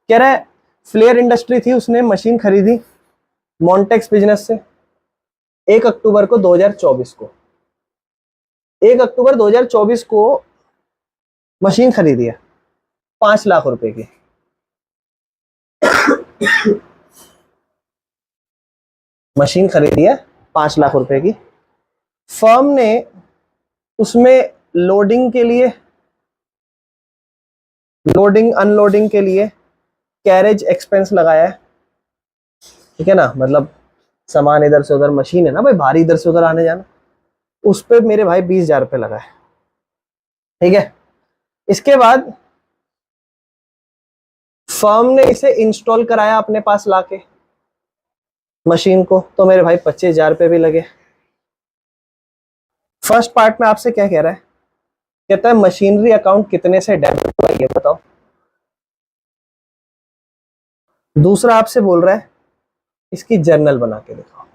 कह रहा है फ्लेयर इंडस्ट्री थी, उसने मशीन खरीदी मॉन्टेक्स बिजनेस से 1 अक्टूबर को 2024 को, 1 अक्टूबर 2024 को मशीन खरीदी है 5 लाख रुपए की। मशीन खरीदी है 5 लाख रुपए की। फर्म ने उसमें लोडिंग के लिए, लोडिंग अनलोडिंग के लिए कैरेज एक्सपेंस लगाया है, ठीक है ना, मतलब सामान इधर से उधर, मशीन है ना भाई, भारी इधर से उधर आने जाना, उस पे मेरे भाई 20,000 रुपये लगा है, ठीक है। इसके बाद फर्म ने इसे इंस्टॉल कराया अपने पास लाके मशीन को, तो मेरे भाई 25,000 रुपये भी लगे। फर्स्ट पार्ट में आपसे क्या कह रहा है, कहता है मशीनरी अकाउंट कितने से डेबिट हुआ ये बताओ। दूसरा आपसे बोल रहा है इसकी जर्नल बना के दिखाओ।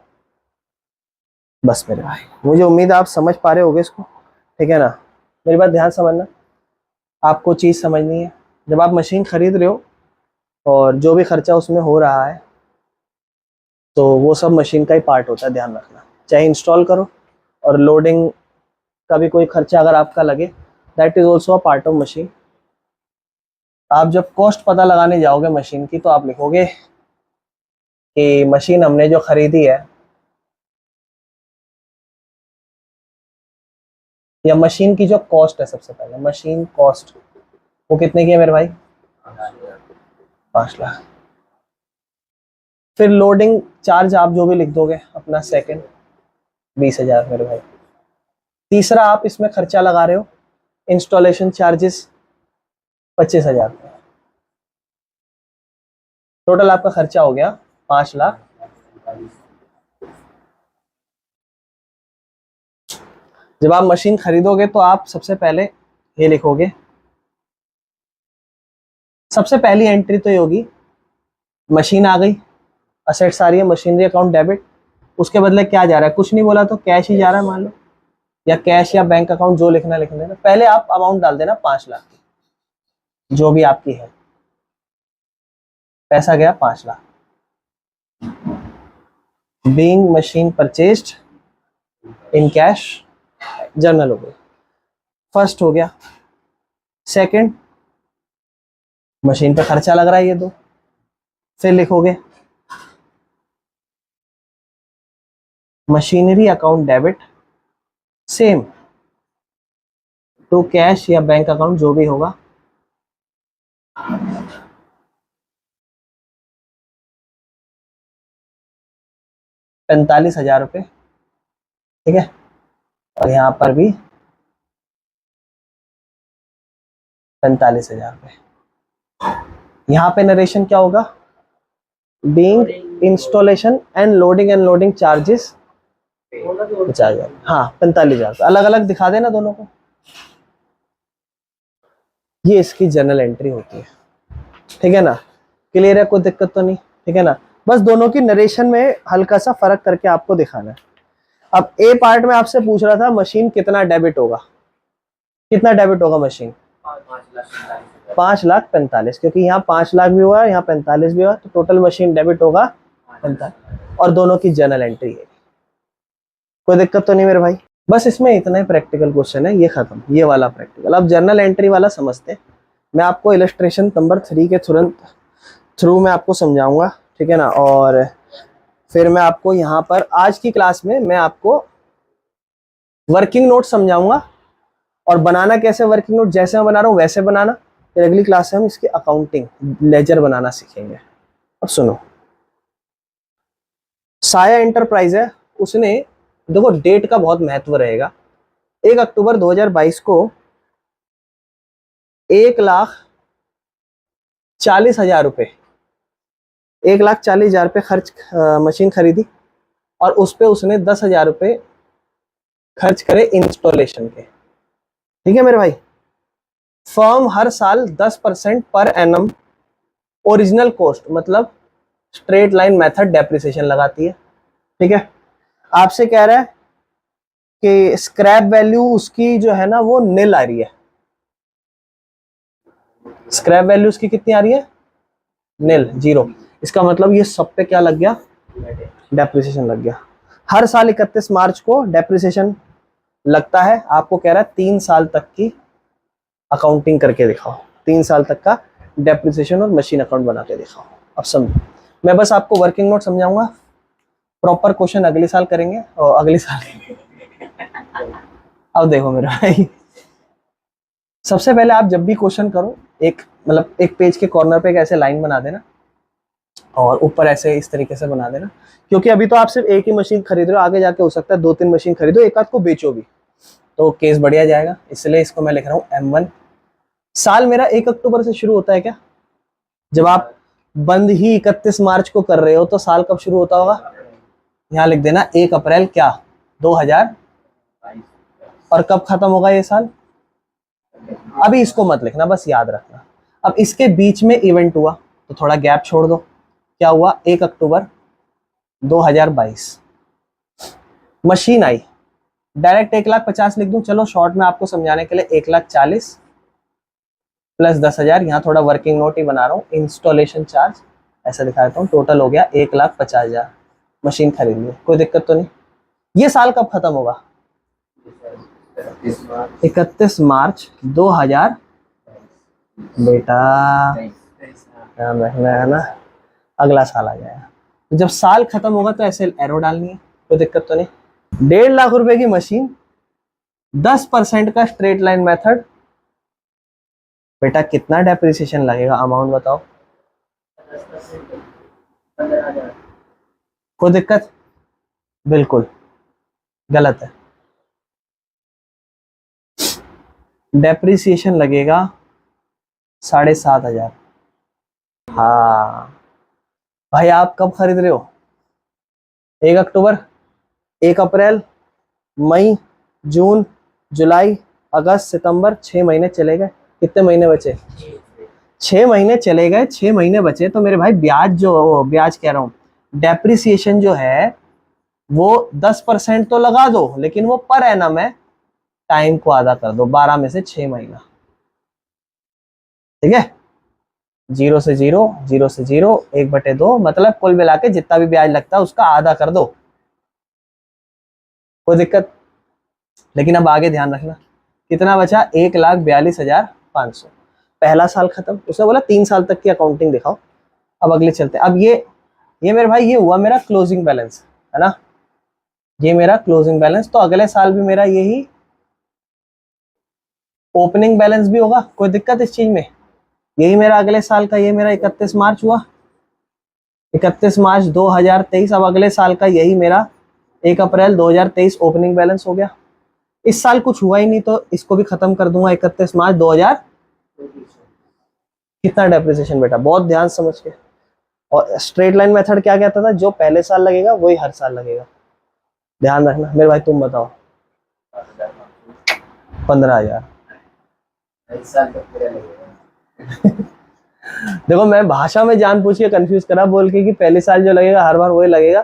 बस मेरे भाई, मुझे उम्मीद है आप समझ पा रहे होगे इसको, ठीक है ना। मेरी बात ध्यान समझना, आपको चीज समझनी है, जब आप मशीन खरीद रहे हो और जो भी खर्चा उसमें हो रहा है तो वो सब मशीन का ही पार्ट होता है, ध्यान रखना। चाहे इंस्टॉल करो और लोडिंग का भी कोई खर्चा अगर आपका लगे, that is also a part of machine. आप जब कॉस्ट पता लगाने जाओगे मशीन की, तो आप लिखोगे कि मशीन हमने जो खरीदी है, या मशीन की जो कॉस्ट है, सबसे पहले मशीन कॉस्ट वो कितने की है मेरे भाई, 5 लाख। फिर लोडिंग चार्ज आप जो भी लिख दोगे अपना सेकंड, 20,000 मेरे भाई। तीसरा आप इसमें खर्चा लगा रहे हो इंस्टॉलेशन चार्जेस 25,000। टोटल आपका खर्चा हो गया 5 लाख। जब आप मशीन खरीदोगे तो आप सबसे पहले ये लिखोगे, सबसे पहली एंट्री तो ये होगी, मशीन आ गई, असेट्स आ रही है, मशीनरी अकाउंट डेबिट, उसके बदले क्या जा रहा है, कुछ नहीं बोला तो कैश ही जा रहा है मान लो, या कैश या बैंक अकाउंट जो लिखना लिख देना। पहले आप अमाउंट डाल देना 5 लाख की, जो भी आपकी है, पैसा गया 5 lakh. Being machine purchased in cash, journal हो गई, फर्स्ट हो गया। सेकंड, मशीन पे खर्चा लग रहा है ये दो, फिर लिखोगे machinery account debit same to cash या बैंक अकाउंट जो भी होगा, ₹45,000, ठीक है। और यहाँ पर भी 45,000। यहाँ पे नरेशन क्या होगा, being installation and loading charges 50,000, हाँ 45,000 अलग अलग दिखा देना दोनों को। ये इसकी जनरल एंट्री होती है, ठीक है ना। क्लियर है, कोई दिक्कत तो नहीं, ठीक है ना। बस दोनों की नरेशन में हल्का सा फर्क करके आपको दिखाना है। अब ए पार्ट में आपसे पूछ रहा था मशीन कितना डेबिट होगा, कितना डेबिट होगा मशीन, 5,45,000, क्योंकि यहाँ 5 लाख भी हुआ, यहाँ 45 भी हुआ, तो टोटल मशीन डेबिट होगा 45, और दोनों की जनरल एंट्री है। कोई दिक्कत तो नहीं मेरे भाई। बस इसमें इतना ही प्रैक्टिकल क्वेश्चन है, ये खत्म, ये वाला प्रैक्टिकल। अब जनरल एंट्री वाला समझते हैं। मैं आपको इलस्ट्रेशन नंबर 3 के तुरंत थ्रू मैं आपको समझाऊंगा, ठीक है ना। और फिर मैं आपको यहाँ पर आज की क्लास में मैं आपको वर्किंग नोट समझाऊंगा, और बनाना कैसे वर्किंग नोट, जैसे मैं बना रहा हूँ वैसे बनाना। फिर अगली क्लास में हम इसकी अकाउंटिंग लेजर बनाना सीखेंगे। अब सुनो, साया एंटरप्राइज है, उसने, देखो डेट का बहुत महत्व रहेगा, 1 अक्टूबर 2022 को 1,40,000 रुपये, 1,40,000 रुपये खर्च मशीन खरीदी, और उस पे उसने 10,000 रुपये खर्च करे इंस्टॉलेशन के, ठीक है मेरे भाई। फर्म हर साल 10% पर एनम ओरिजिनल कॉस्ट, मतलब स्ट्रेट लाइन मेथड डेप्रिसिएशन लगाती है, ठीक है। आपसे कह रहा है कि स्क्रैप वैल्यू उसकी जो है ना वो निल आ रही है। स्क्रैप वैल्यू उसकी कितनी आ रही है, नील, जीरो। इसका मतलब ये सब पे क्या लग गया, डेप्रिसिएशन लग गया। हर साल 31 मार्च को डेप्रिसिएशन लगता है। आपको कह रहा है 3 साल तक की अकाउंटिंग करके दिखाओ, 3 साल तक का डेप्रिसिएशन और मशीन अकाउंट बना के दिखाओ। अब समझो, मैं बस आपको वर्किंग नोट समझाऊंगा, प्रॉपर क्वेश्चन अगले साल करेंगे और अगले साल अब देखो मेरा भाई, सबसे पहले आप जब भी क्वेश्चन करो, एक मतलब एक पेज के कॉर्नर पे एक ऐसे लाइन बना देना और ऊपर ऐसे इस तरीके से बना देना, क्योंकि अभी तो आप सिर्फ एक ही मशीन खरीद रहे हो, आगे जाके हो सकता है 2-3 मशीन खरीदो, एक आध को बेचो भी, तो केस बढ़िया जाएगा। इसलिए इसको मैं लिख रहा हूँ M1। साल मेरा 1 अक्टूबर से शुरू होता है क्या? जब आप बंद ही 31 मार्च को कर रहे हो तो साल कब शुरू होता होगा? यहाँ लिख देना 1 अप्रैल क्या 2000, और कब खत्म होगा ये साल? अभी इसको मत लिखना, बस याद रखना। अब इसके बीच में इवेंट हुआ तो थोड़ा गैप छोड़ दो, क्या हुआ? 1 अक्टूबर 2022 मशीन आई, डायरेक्ट 1,50,000 लिख दूं? चलो शॉर्ट में आपको समझाने के लिए 1,40,000 प्लस 10,000, यहाँ थोड़ा वर्किंग नोट ही बना रहा हूँ, इंस्टॉलेशन चार्ज ऐसा दिखा देता हूँ। टोटल हो गया 1,50,000, मशीन खरीद ली, कोई दिक्कत तो नहीं। ये साल कब खत्म होगा? 31 मार्च 2000। बेटा ध्यान रखना है ना, अगला साल आ जाएगा। तो जब साल खत्म होगा तो ऐसे एरो डालनी है, कोई दिक्कत तो नहीं। 1.5 लाख रुपए की मशीन, 10% का स्ट्रेट लाइन मेथड, बेटा कितना डेप्रिसिएशन लगेगा? अमाउंट बताओ। कोई दिक्कत? बिल्कुल गलत है, डेप्रिसिएशन लगेगा 7,500। हाँ भाई, आप कब खरीद रहे हो? 1 अक्टूबर, 1 अप्रैल, मई, जून, जुलाई, अगस्त, सितंबर, 6 महीने चले गए। कितने महीने बचे? 6 महीने चले गए, 6 महीने बचे। तो मेरे भाई ब्याज जो, ब्याज कह रहा हूँ, डेप्रिसिएशन जो है वो 10% तो लगा दो, लेकिन वो पर एनम है, टाइम को आधा कर दो, 12 में से 6 महीना, ठीक है? 0 से 0, 0 से 0, 1/2, मतलब कुल मिला के जितना भी ब्याज लगता है उसका आधा कर दो, कोई दिक्कत? लेकिन अब आगे ध्यान रखना, कितना बचा? 1,42,500। पहला साल खत्म, उसने बोला 3 साल तक की अकाउंटिंग दिखाओ। अब अगले चलते हैं। अब ये मेरे भाई, ये हुआ मेरा क्लोजिंग बैलेंस, है ना? ये मेरा क्लोजिंग बैलेंस। तो अगले साल भी मेरा यही ओपनिंग बैलेंस भी होगा, कोई दिक्कत इस चीज में? यही मेरा अगले साल का, ये मेरा 31 मार्च हुआ, 31 मार्च 2023। अब अगले साल का यही मेरा 1 अप्रैल 2023 ओपनिंग बैलेंस हो गया। इस साल कुछ हुआ ही नहीं तो इसको भी खत्म कर दूंगा 31 मार्च 2000। कितना डेप्रिसिएशन बेटा? बहुत ध्यान समझ के। और स्ट्रेट लाइन मेथड क्या कहता था? जो पहले साल लगेगा वही हर साल लगेगा, ध्यान रखना। मेरे भाई तुम बताओ। 15,000। देखो, मैं भाषा में जान पूछ के कंफ्यूज करा बोल के कि पहले साल जो लगेगा हर बार वही लगेगा,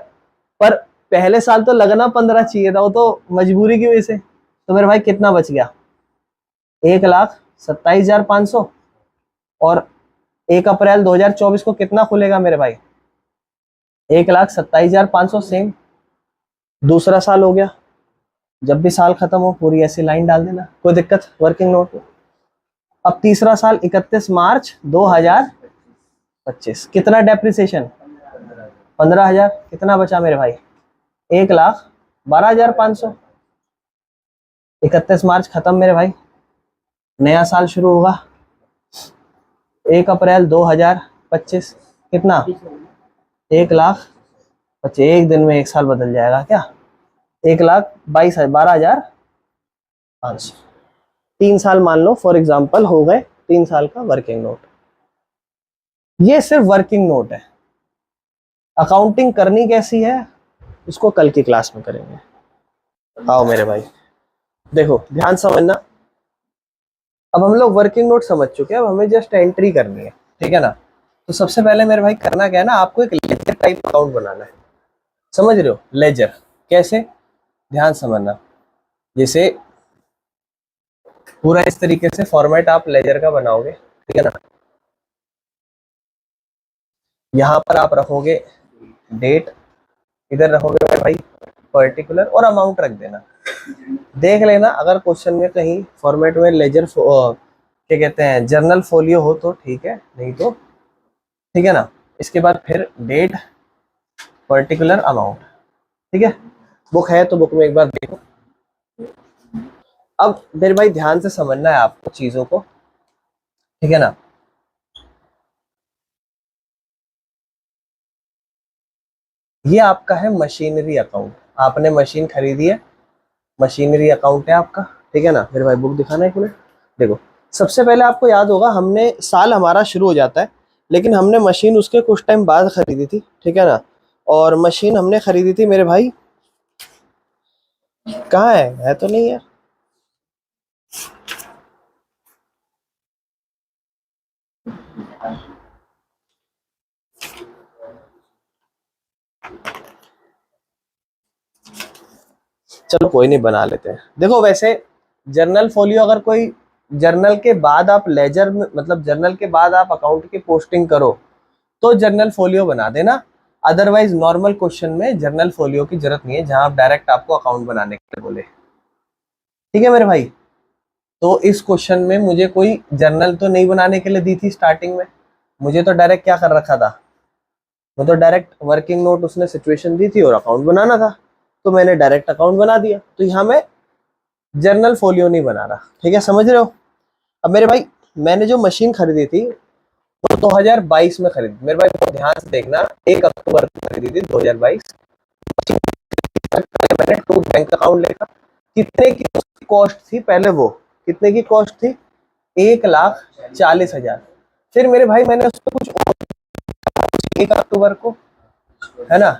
पर पहले साल तो लगना 15 चाहिए था, वो तो मजबूरी की वजह से। तो मेरे भाई कितना बच गया? 1,27,500। और 1 अप्रैल 2024 को कितना खुलेगा मेरे भाई? 1,27,500 सेम। दूसरा साल हो गया, जब भी साल खत्म हो पूरी ऐसी लाइन डाल देना, कोई दिक्कत? वर्किंग नोट में। अब तीसरा साल 31 मार्च 2025, कितना डेप्रिसिएशन? 15,000। कितना बचा मेरे भाई? 1,12,500। 31 मार्च खत्म मेरे भाई, नया साल शुरू होगा 1 अप्रैल 2025। कितना? 1,25,000। एक दिन में एक साल बदल जाएगा क्या? 1,22,12,500। 3 साल मान लो फॉर एग्जाम्पल हो गए, 3 साल का वर्किंग नोट। ये सिर्फ वर्किंग नोट है। अकाउंटिंग करनी कैसी है उसको कल की क्लास में करेंगे। आओ मेरे भाई, देखो ध्यान समझना। अब हम लोग वर्किंग नोट समझ चुके हैं, अब हमें जस्ट एंट्री करनी है, ठीक है ना? तो सबसे पहले मेरे भाई करना क्या है ना, आपको एक लेजर टाइप अकाउंट बनाना है, समझ रहे हो? लेजर कैसे, ध्यान समझना। जैसे पूरा इस तरीके से फॉर्मेट आप लेजर का बनाओगे, ठीक है ना? यहाँ पर आप रखोगे डेट, इधर रखोगे मेरे भाई पर्टिकुलर, और अमाउंट रख देना। देख लेना अगर क्वेश्चन में कहीं फॉर्मेट में लेजर क्या कहते हैं जर्नल फोलियो हो तो ठीक है, नहीं तो ठीक है ना। इसके बाद फिर डेट पर्टिकुलर अमाउंट, ठीक है। बुक है तो बुक में एक बार देखो। अब मेरे भाई ध्यान से समझना है आपको चीजों को, ठीक है ना। ये आपका है मशीनरी अकाउंट, आपने मशीन खरीदी है, मशीनरी अकाउंट है आपका, ठीक है ना। मेरे भाई बुक दिखाना एक मिनट। देखो सबसे पहले आपको याद होगा, हमने साल हमारा शुरू हो जाता है, लेकिन हमने मशीन उसके कुछ टाइम बाद खरीदी थी, ठीक है ना। और मशीन हमने खरीदी थी मेरे भाई, कहाँ है तो नहीं है। चलो कोई नहीं, बना लेते हैं। देखो वैसे जर्नल फोलियो अगर कोई जर्नल के बाद आप लेजर में, मतलब जर्नल के बाद आप अकाउंट की पोस्टिंग करो तो जर्नल फोलियो बना देना। अदरवाइज नॉर्मल क्वेश्चन में जर्नल फोलियो की जरूरत नहीं है, जहां आप डायरेक्ट आपको अकाउंट बनाने के लिए बोले, ठीक है मेरे भाई। तो इस क्वेश्चन में मुझे कोई जर्नल तो नहीं बनाने के लिए दी थी स्टार्टिंग में, मुझे तो डायरेक्ट क्या कर रखा था, मैं तो डायरेक्ट वर्किंग नोट उसने सिचुएशन दी थी और अकाउंट बनाना था, तो मैंने डायरेक्ट अकाउंट बना दिया। तो यहाँ मैं जर्नल फोलियो नहीं बना रहा, ठीक है, समझ रहे हो। अब मेरे भाई मैंने जो मशीन खरीदी थी वो 2022 में खरीदी, मेरे भाई बहुत ध्यान से देखना, 1 अक्टूबर को खरीदी थी 2022। मैंने टू बैंक अकाउंट लेकर, कितने की कॉस्ट थी पहले, वो कितने की कॉस्ट थी, 1,40,000। फिर मेरे भाई मैंने उसको कुछ 1 अक्टूबर को, है ना,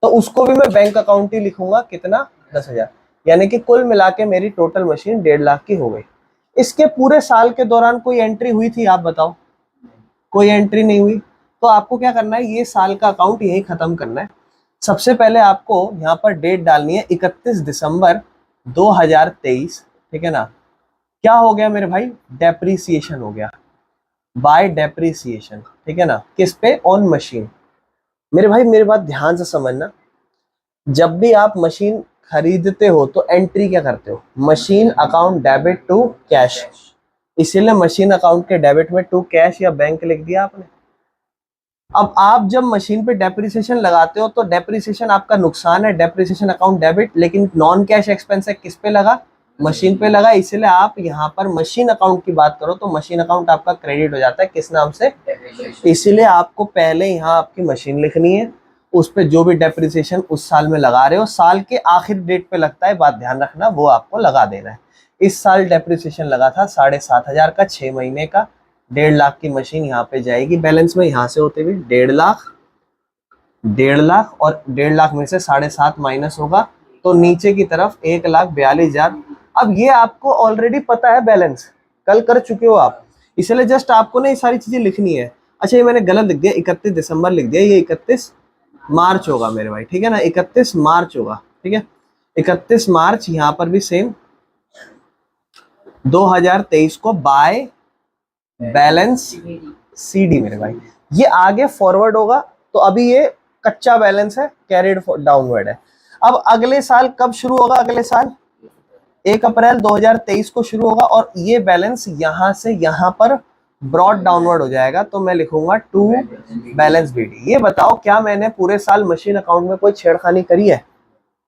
तो उसको भी मैं बैंक अकाउंट ही लिखूंगा, कितना 10,000, यानी कि कुल मिला के मेरी टोटल मशीन 1.5 लाख की हो गई। इसके पूरे साल के दौरान कोई एंट्री हुई थी आप बताओ, कोई एंट्री नहीं हुई। तो आपको क्या करना है, ये साल का अकाउंट यही खत्म करना है। सबसे पहले आपको यहाँ पर डेट डालनी है 31 दिसंबर 2023, ठीक है ना। क्या हो गया मेरे भाई, डेप्रीसिएशन हो गया, बाय डेप्रीसिएशन, ठीक है ना, किस पे, ऑन मशीन। मेरे भाई मेरी बात ध्यान से समझना, जब भी आप मशीन खरीदते हो तो एंट्री क्या करते हो, machine account debit to cash, इसीलिए मशीन अकाउंट के डेबिट में टू कैश या बैंक लिख दिया आपने। अब आप जब मशीन पे डेप्रिसिएशन लगाते हो तो डेप्रिसिएशन आपका नुकसान है, डेप्रिसिएशन अकाउंट डेबिट, लेकिन नॉन कैश एक्सपेंस है, किस पे लगा, मशीन पे लगा, इसीलिए आप यहाँ पर मशीन अकाउंट की बात करो तो मशीन अकाउंट आपका क्रेडिट हो जाता है, किस नाम से, इसीलिए आपको पहले यहाँ आपकी मशीन लिखनी है, उस पे जो भी डेप्रिसिएशन उस साल में लगा रहे हो, साल के आखिर डेट पे लगता है, बात ध्यान रखना, वो आपको लगा देना है। इस साल डेप्रिसिएशन लगा था 7,500 का, 6 महीने का, 1.5 लाख की मशीन यहाँ पे जाएगी बैलेंस में, यहाँ से होते हुए 1.5 लाख, 1.5 लाख, और 1.5 लाख में से 7.5 माइनस होगा तो नीचे की तरफ 1,42,000। अब ये आपको ऑलरेडी पता है बैलेंस, कल कर चुके हो आप, इसलिए जस्ट आपको ना ये सारी चीजें लिखनी है। अच्छा ये मैंने गलत लिख दिया, 31 दिसंबर लिख दिया, ये 31 मार्च होगा मेरे भाई, ठीक है ना, 31 मार्च होगा, ठीक है, 31 मार्च। यहाँ पर भी सेम 2023 को बाय बैलेंस सीडी मेरे भाई, ये आगे फॉरवर्ड होगा, तो अभी ये कच्चा बैलेंस है, कैरिड डाउनवर्ड है। अब अगले साल कब शुरू होगा, अगले साल 1 अप्रैल 2023 को शुरू होगा, और ये बैलेंस यहां से यहां पर ब्रॉड डाउनवर्ड हो जाएगा, तो मैं लिखूंगा टू बैलेंस बीडी। ये बताओ क्या मैंने पूरे साल मशीन अकाउंट में कोई छेड़खानी करी है,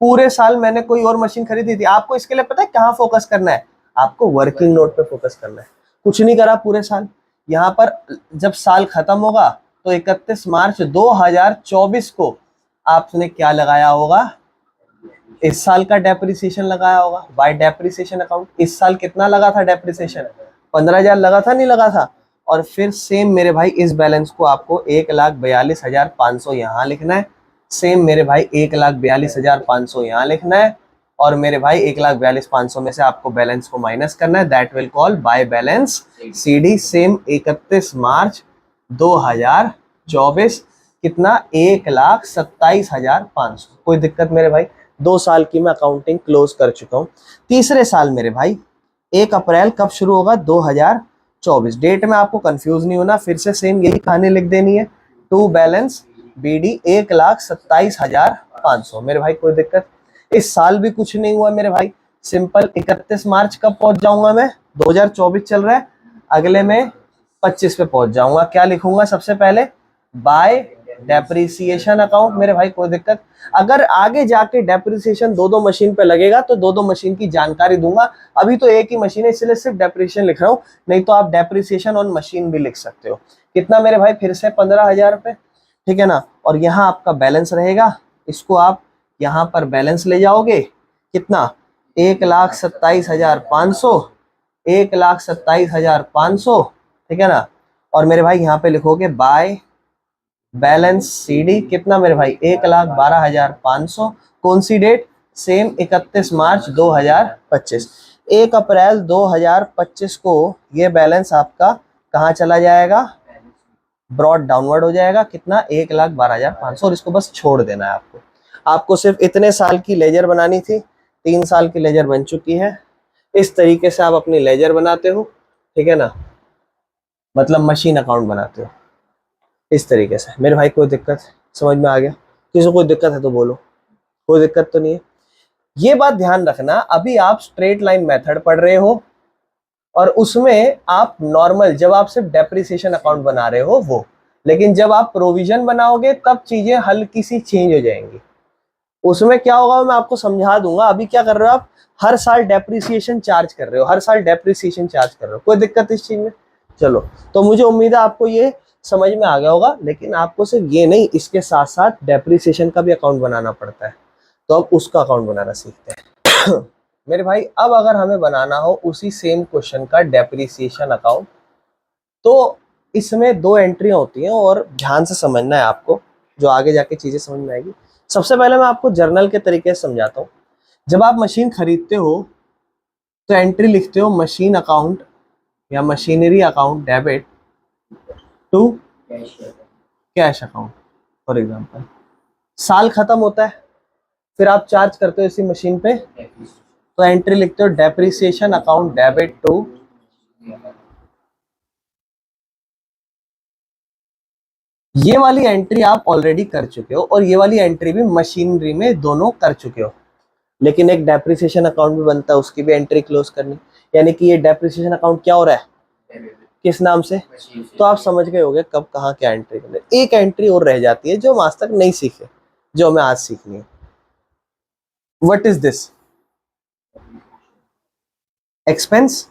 पूरे साल मैंने कोई और मशीन खरीदी थी। आपको इसके लिए पता है कहाँ फोकस करना है, आपको वर्किंग नोट पे फोकस करना है, कुछ नहीं करा पूरे साल। यहाँ पर जब साल खत्म होगा तो 31 मार्च 2024 को आपने क्या लगाया होगा, इस साल का डेप्रिसिएशन लगाया होगा बाय डेप्रिसिएशन अकाउंट। इस साल कितना लगा था डेप्रिसिएशन, 15,000 लगा था, नहीं लगा था। और फिर सेम मेरे भाई इस बैलेंस को आपको 1,42,500 यहाँ लिखना है, सेम मेरे भाई 1,42,500 यहाँ लिखना है, और मेरे भाई 1,42,500 में से आपको बैलेंस को माइनस करना है, that will call by balance CD. Same 31 March 2024 कितना, 1,27,500। कोई दिक्कत मेरे भाई, 2 साल की मैं अकाउंटिंग क्लोज कर चुका हूँ। तीसरे साल मेरे भाई 1 अप्रैल कब शुरू होगा, 2024। डेट में आपको कंफ्यूज नहीं होना, फिर से सेम यही कहानी लिख देनी है, टू बैलेंस BD 1,27,500। मेरे भाई कोई दिक्कत? इस साल भी कुछ नहीं हुआ मेरे भाई, सिंपल 31 मार्च कब पहुंच जाऊंगा मैं? 2024 चल रहा है, अगले में 25 पे पहुंच जाऊंगा। क्या लिखूंगा सबसे पहले? Bye depreciation account. मेरे भाई कोई दिक्कत? अगर आगे जाके डेप्रिसिएशन दो मशीन पे लगेगा तो दो मशीन की जानकारी दूंगा। अभी तो एक ही मशीन है इसलिए सिर्फ डेप्रिसिएशन लिख रहा हूं, नहीं तो आप डेप्रिसिएशन ऑन मशीन भी लिख सकते हो। कितना मेरे भाई? फिर से 15,000 रुपए, ठीक है ना। और यहाँ आपका बैलेंस रहेगा, इसको आप यहाँ पर बैलेंस ले जाओगे, कितना? 1,27,500, 1,27,500, ठीक है ना। और मेरे भाई यहाँ पे लिखोगे बाय बैलेंस CD, कितना मेरे भाई? 1,12,500। कौन सी डेट? सेम 31 मार्च 2025। 1 अप्रैल 2025 को ये बैलेंस आपका कहाँ चला जाएगा? ब्रॉड डाउनवर्ड हो जाएगा। कितना? 1,12,500। और इसको बस छोड़ देना है आपको। आपको सिर्फ इतने साल की लेजर बनानी थी, 3 साल की लेजर बन चुकी है। इस तरीके से आप अपनी लेजर बनाते हो, ठीक है ना, मतलब मशीन अकाउंट बनाते हो इस तरीके से। मेरे भाई कोई दिक्कत? समझ में आ गया? किसी को कोई दिक्कत है तो बोलो, कोई दिक्कत तो नहीं है। ये बात ध्यान रखना, अभी आप स्ट्रेट लाइन मेथड पढ़ रहे हो और उसमें आप नॉर्मल, जब आप सिर्फ डेप्रिसिएशन अकाउंट बना रहे हो वो, लेकिन जब आप प्रोविजन बनाओगे तब चीजें हल्की सी चेंज हो जाएंगी। उसमें क्या होगा मैं आपको समझा दूंगा। अभी क्या कर रहे हो आप? हर साल डेप्रिसिएशन चार्ज कर रहे हो, हर साल डेप्रिसिएशन चार्ज कर रहे हो। कोई दिक्कत इस चीज में? चलो, तो मुझे उम्मीद है आपको ये समझ में आ गया होगा। लेकिन आपको सिर्फ ये नहीं, इसके साथ साथ डेप्रिसिएशन का भी अकाउंट बनाना पड़ता है, तो अब उसका अकाउंट बनाना सीखते हैं। मेरे भाई अब अगर हमें बनाना हो उसी सेम क्वेश्चन का डेप्रिसिएशन अकाउंट, तो इसमें 2 एंट्रियां होती हैं और ध्यान से समझना है आपको, जो आगे जाके चीजें समझ में आएगी। सबसे पहले मैं आपको जर्नल के तरीके से समझाता हूँ। जब आप मशीन खरीदते हो तो एंट्री लिखते हो मशीन अकाउंट या machinery account debit to cash account for example. साल खत्म होता है, फिर आप चार्ज करते हो इसी मशीन पे, तो एंट्री लिखते हो डेप्रिसिएशन अकाउंट डेबिट टू। ये वाली एंट्री आप ऑलरेडी कर चुके हो और ये वाली एंट्री भी मशीनरी में दोनों कर चुके हो, लेकिन एक डेप्रिसिएशन अकाउंट भी बनता है, उसकी भी एंट्री क्लोज करनी। यानी कि ये डेप्रिसिएशन अकाउंट क्या हो रहा है? किस नाम से? तो आप समझ गए होंगे कब कहाँ क्या एंट्री करनी। एक एंट्री और रह जाती है जो हम आज तक नहीं सीखे, जो हमें आज सीखनी है। What is this? एक्सपेंस।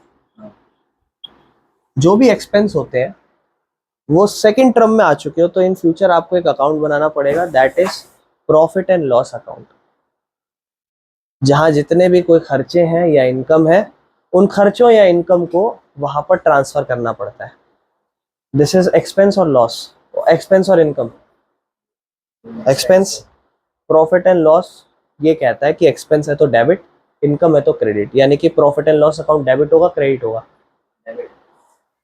जो भी एक्सपेंस होते हैं वो सेकंड टर्म में आ चुके हो, तो इन फ्यूचर आपको एक अकाउंट बनाना पड़ेगा, that is profit and loss account. जहां जितने भी कोई खर्चे हैं या इनकम है, उन खर्चों या इनकम को वहां पर ट्रांसफर करना पड़ता है। दिस इज एक्सपेंस और लॉस, एक्सपेंस और income. Expense, profit and loss ये कहता है कि एक्सपेंस है तो डेबिट, इनकम है तो क्रेडिट। यानी कि profit and loss account debit होगा, क्रेडिट होगा।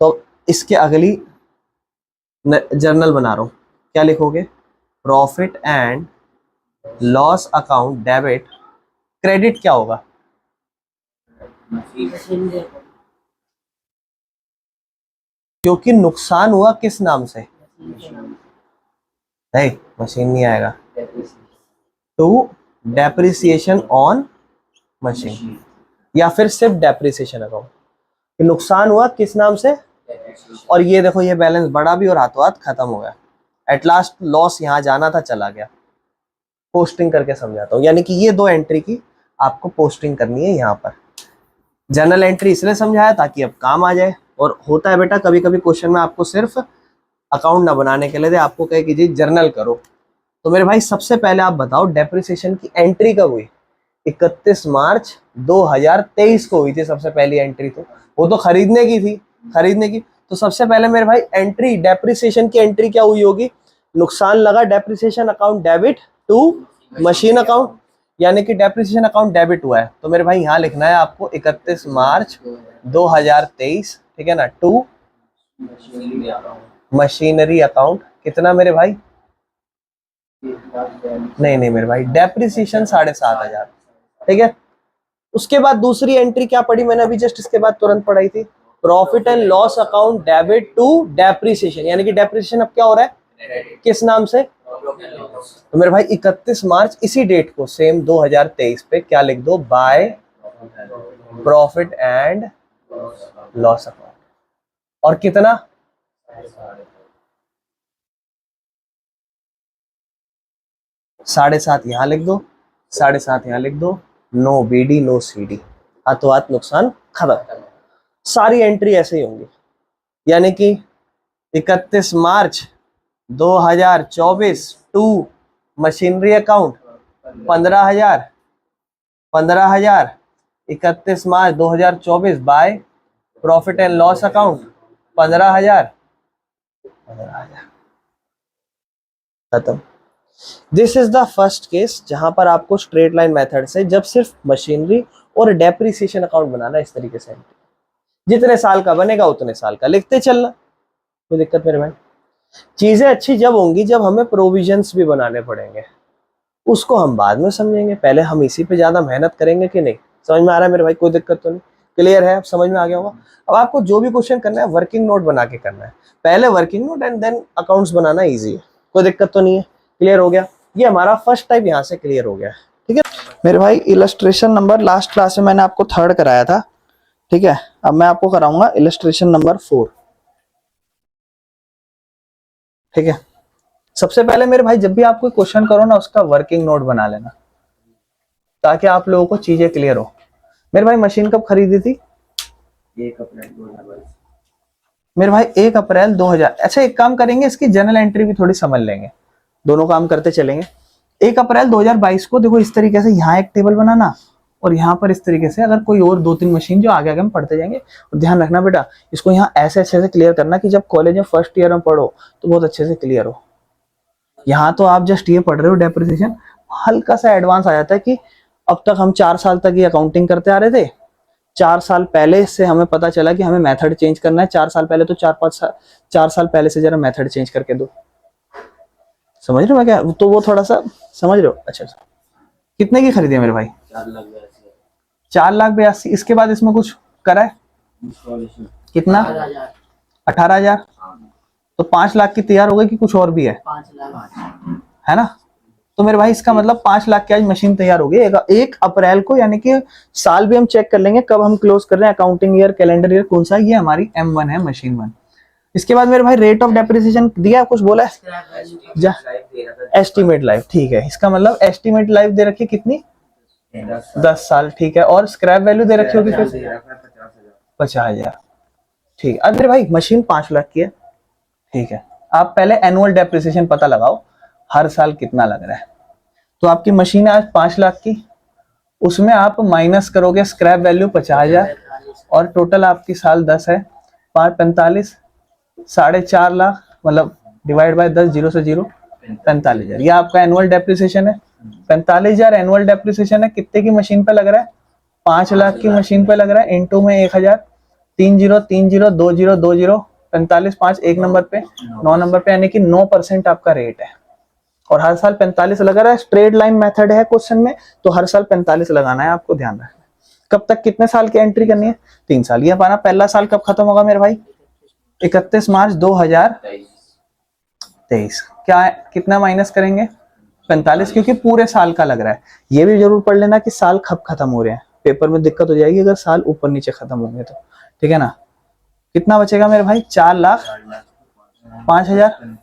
तो इसके अगली जर्नल बना रहा हूं, क्या लिखोगे? Profit and loss account debit, credit क्या होगा? क्योंकि नुकसान हुआ किस नाम से? नहीं, मशीन नहीं आएगा। टू डेप्रिसिएशन ऑन मशीन, या फिर सिर्फ डेप्रिसिएशन अकाउंट। नुकसान हुआ किस नाम से? और ये देखो, ये बैलेंस बढ़ा भी और हाथों हाथ खत्म हो गया। एट लास्ट लॉस यहाँ जाना था, चला गया। पोस्टिंग करके समझाता हूँ। यानी कि ये 2 एंट्री की आपको पोस्टिंग करनी है यहाँ पर। जर्नल एंट्री इसलिए समझाया ताकि अब काम आ जाए। और होता है बेटा कभी कभी क्वेश्चन में आपको सिर्फ अकाउंट ना बनाने के लिए दे, आपको कहे कि जी जर्नल करो। तो मेरे भाई सबसे पहले आप बताओ डेप्रिसिएशन की एंट्री कब हुई? 31 मार्च 2023 को हुई थी सबसे पहली एंट्री। तो वो तो खरीदने की थी, खरीदने की। तो सबसे पहले मेरे भाई एंट्री, डेप्रिसिएशन की एंट्री क्या हुई होगी? नुकसान लगा, depreciation account debit to machine account, यानी कि डेप्रिसिएशन अकाउंट डेबिट हुआ है। तो मेरे भाई यहाँ लिखना है आपको 31 मार्च 2023, ठीक है ना, टू मशीनरी अकाउंट। कितना मेरे भाई? नहीं मेरे भाई, डेप्रिसिएशन 7,500, ठीक है। उसके बाद दूसरी एंट्री क्या पड़ी मैंने अभी जस्ट इसके बाद तुरंत पढ़ाई थी, profit and loss account debit to depreciation. यानी कि डेप्रिसिएशन अब क्या हो रहा है? किस नाम से? तो मेरे भाई 31 मार्च इसी डेट को सेम 2023 पे क्या लिख दो? Bye profit and loss account. और कितना? 7.5 यहां लिख दो, 7.5 यहां लिख दो। नो बीडी नो सीडी, हाथों हाथ नुकसान खत्म। सारी एंट्री ऐसे ही होंगी, यानी कि 31 March 2024 to machinery account 15,000, 15,000। 31 March 2024 by profit and loss account 15,000, 15,000 खत्म। This is the first case जहां पर आपको स्ट्रेट लाइन मेथड से जब सिर्फ मशीनरी और डेप्रिसिएशन अकाउंट बनाना है इस तरीके से। जितने साल का बनेगा उतने साल का लिखते चलना, कोई दिक्कत मेरे भाई। चीजें अच्छी जब होंगी जब हमें प्रोविजंस भी बनाने पड़ेंगे, उसको हम बाद में समझेंगे, पहले हम इसी पे ज्यादा मेहनत करेंगे कि नहीं। समझ में आ रहा है मेरे भाई? कोई दिक्कत तो नहीं? क्लियर है? अब समझ में आ गया होगा। अब आपको जो भी क्वेश्चन करना है वर्किंग नोट बना के करना है, पहले working note and then accounts बनाना इजी है, कोई दिक्कत तो नहीं है? क्लियर हो गया? ये हमारा फर्स्ट टाइप यहाँ से क्लियर हो गया, ठीक है मेरे भाई। इलस्ट्रेशन नंबर लास्ट क्लास में मैंने आपको 3rd कराया था, ठीक है। अब मैं आपको कराऊंगा इलस्ट्रेशन नंबर 4, ठीक है। सबसे पहले मेरे भाई जब भी आप कोई क्वेश्चन करो ना उसका वर्किंग नोट बना लेना, ताकि आप लोगों को चीजें क्लियर हो। मेरे भाई मशीन कब खरीदी थी? 1 अप्रैल 2022 मेरे भाई, 1 अप्रैल 2000। अच्छा एक काम करेंगे, इसकी जनरल एंट्री भी थोड़ी समझ लेंगे, दोनों काम करते चलेंगे। 1 अप्रैल 2022 को देखो इस तरीके से यहाँ एक टेबल बनाना और यहाँ पर इस तरीके से, अगर कोई और 2-3 मशीन जो आगे आगे हम पढ़ते जाएंगे। और ध्यान रखना बेटा, इसको यहाँ ऐसे अच्छे से क्लियर करना कि जब कॉलेज में फर्स्ट ईयर में पढ़ो तो बहुत अच्छे से क्लियर हो। यहाँ तो आप जस्ट ये पढ़ रहे हो डेप्रिसिएशन, हल्का सा एडवांस आ जाता है कि अब तक हम 4 साल तक ये अकाउंटिंग करते आ रहे थे, 4 साल पहले से हमें पता चला कि हमें मेथड चेंज करना है। 4 साल पहले तो 4 साल पहले से जरा मेथड चेंज करके दो। समझ रहे हो मैं क्या? तो वो थोड़ा सा समझ रहे हो? अच्छा अच्छा। कितने की खरीदी है मेरे भाई? 4,82,000। इसके बाद इसमें कुछ करा है? कितना? 18,000। तो 5 लाख की तैयार हो गई कि कुछ और भी है? 5 लाख है ना। तो मेरे भाई इसका मतलब 5 लाख की आज मशीन तैयार हो गई 1 अप्रैल को, यानी कि साल भी हम चेक कर लेंगे कब हम क्लोज कर रहे हैं, अकाउंटिंग ईयर कैलेंडर ईयर कौन सा है। ये हमारी M1 है, मशीन 1। इसके बाद मेरे भाई रेट ऑफ डेप्रिसिएशन दिया, कुछ बोला है? एस्टिमेट लाइफ, ठीक है। इसका मतलब एस्टिमेट लाइफ दे रखी कितनी? 10 साल, ठीक है। और स्क्रैप वैल्यू दे रखी होगी 50,000, ठीक है। अब मेरे भाई मशीन 5 लाख की है, ठीक है। आप पहले एनुअल डेप्रिसिएशन पता लगाओ, हर साल कितना लग रहा है। तो आपकी मशीन है आज 5 लाख की, उसमें आप माइनस करोगे स्क्रैप वैल्यू 50,000 और टोटल आपकी साल 10 है, 5 45, 4.5 लाख, मतलब डिवाइड बाय 10, 0 से 0, 45,000। ये आपका एनुअल डेप्रिसिएशन है। 45,000 एनुअल डेप्रिसिएशन है। कितने की मशीन पे लग रहा है? 5 लाख की मशीन पे लग रहा है। इंटू में 1,000, 3 0 3 0 2 0 2 0, 45 5 1 नंबर पे 9 नंबर पे, यानी कि 9% आपका रेट है। और हर साल 45 लगा रहा है। स्ट्रेट लाइन मेथड है क्वेश्चन में, तो हर साल 45 लगाना है, आपको ध्यान रखना। कब तक कितने साल की एंट्री करनी है? 3 साल। ये पाना पहला साल कब खत्म होगा मेरे भाई? 31 मार्च 2023। क्या है? कितना माइनस करेंगे? 45, क्योंकि पूरे साल का लग रहा है। ये भी जरूर पढ़ लेना कि साल कब खत्म हो रहे हैं, पेपर में दिक्कत हो जाएगी अगर साल ऊपर नीचे खत्म होंगे तो, ठीक है ना। कितना बचेगा मेरे भाई? 4,05,000।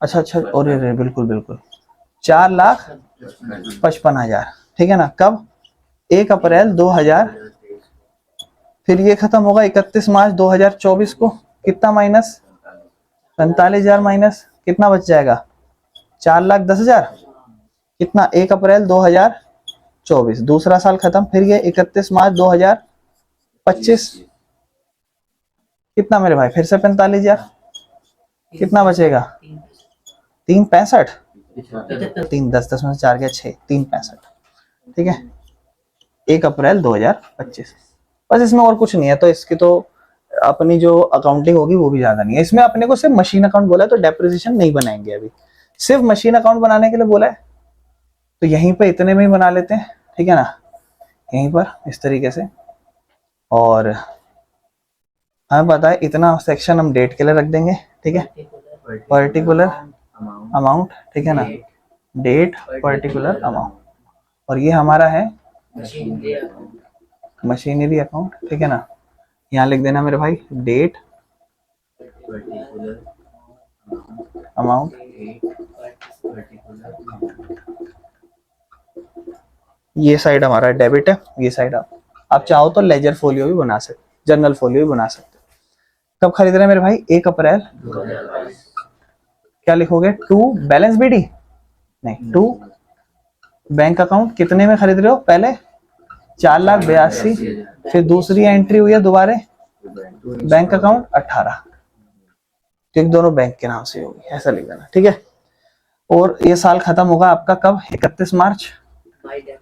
अच्छा अच्छा, और बिल्कुल बिल्कुल 4,55,000, ठीक है ना। कब? 1 अप्रैल 2000। फिर ये खत्म होगा 31 मार्च 2024 को। कितना माइनस? 45,000 माइनस, कितना बच जाएगा? 4,10,000। कितना? 1 अप्रैल 2024, दूसरा साल खत्म। फिर ये 31 मार्च 2025। कितना मेरे भाई? फिर से 45,000। कितना बचेगा? 3,65। 3 10 10 में से 4 गया 6, 3,65, ठीक है। 1 अप्रैल 2025। बस इसमें और कुछ नहीं है। तो इसकी तो अपनी जो अकाउंटिंग होगी वो भी ज्यादा नहीं है। इसमें अपने को सिर्फ मशीन अकाउंट बोला है, तो डेप्रिसिएशन नहीं बनाएंगे अभी, सिर्फ मशीन अकाउंट बनाने के लिए बोला है। तो यहीं पे इतने में ही बना लेते हैं, ठीक है ना, यहीं पर इस तरीके से। और हमें पता है इतना सेक्शन हम डेट के लिए रख देंगे, ठीक है। पर्टिकुलर अमाउंट, ठीक है ना, डेट पर्टिकुलर अमाउंट, और ये हमारा है मशीनरी अकाउंट, ठीक है ना। यहाँ लिख देना मेरे भाई डेट अमाउंट, ये साइड हमारा डेबिट है, ये साइड आप चाहो तो लेजर फोलियो भी बना सकते, जर्नल फोलियो भी बना सकते। कब खरीद रहे हैं मेरे भाई? 1 अप्रैल। क्या लिखोगे? टू बैलेंस बीडी, नहीं, टू बैंक अकाउंट। कितने में खरीद रहे हो? पहले 4,82,000, फिर दूसरी एंट्री हुई है दोबारा बैंक अकाउंट 18, क्योंकि दोनों बैंक के नाम से होगी, ऐसा लिख देना, ठीक है। और ये साल खत्म होगा आपका कब? 31 मार्च।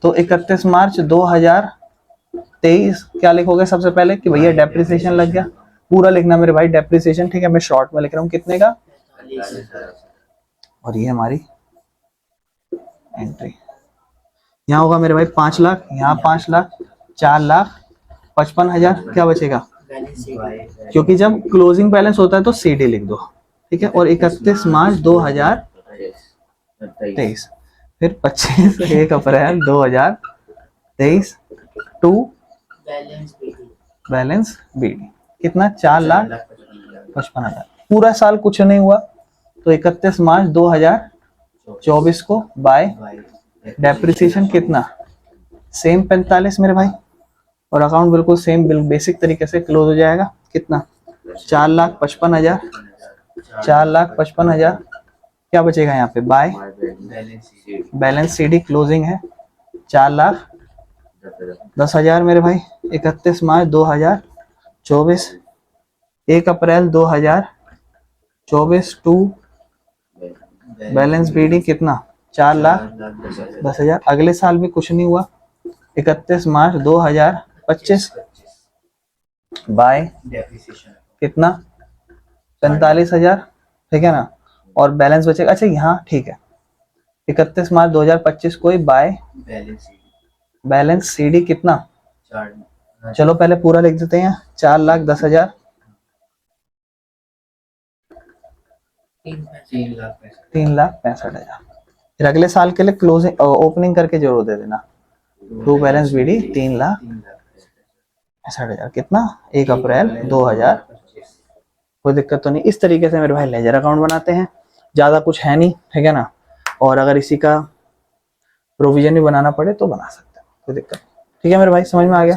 तो 31 मार्च 2023 क्या लिखोगे सबसे पहले? कि भैया डेप्रिसिएशन लग गया। पूरा लिखना मेरे भाई डेप्रिसिएशन, ठीक है, मैं शॉर्ट में लिख रहा हूँ। कितने का? और ये हमारी एंट्री। यहाँ होगा मेरे भाई 5 लाख, यहाँ 5 लाख, 4,55,000। क्या बचेगा? क्योंकि जब क्लोजिंग बैलेंस होता है तो सीडी लिख दो, ठीक है। और 31 मार्च 2023, फिर 25 1 अप्रैल 2023 टू बैलेंस बीडी। कितना? 4,55,000। पूरा साल कुछ नहीं हुआ, तो 31 मार्च 2024 को बाय डेप्रिसिएशन कितना? सेम 45 मेरे भाई, और अकाउंट बिल्कुल सेम बेसिक तरीके से क्लोज हो जाएगा। कितना? 4,55,000, 4,55,000। क्या बचेगा यहाँ पे? बाय बैलेंस सीडी क्लोजिंग है 4,10,000 मेरे भाई। 31 March 2024, 1 April 2024 to balance BD कितना? 4,10,000। अगले साल भी कुछ नहीं हुआ, 31 मार्च 2025 बाय कितना? 45,000, ठीक है ना। और बैलेंस बचेगा, अच्छा यहाँ ठीक है, 31 मार्च 2025 को बाय बैलेंस सीडी कितना? चलो पहले पूरा लिख देते हैं, 4,10,000, 3,65,000। फिर अगले साल के लिए क्लोजिंग ओपनिंग करके जरूर दे देना, टू बैलेंस बीडी 3,65,000। कितना? 1 अप्रैल 2000। कोई दिक्कत तो नहीं। इस तरीके से मेरे भाई लेजर अकाउंट बनाते हैं, ज्यादा कुछ है नहीं, ठीक है ना। और अगर इसी का प्रोविजन भी बनाना पड़े तो बना सकते हैं, कोई दिक्कत नहीं, ठीक है मेरे भाई, समझ में आ गया।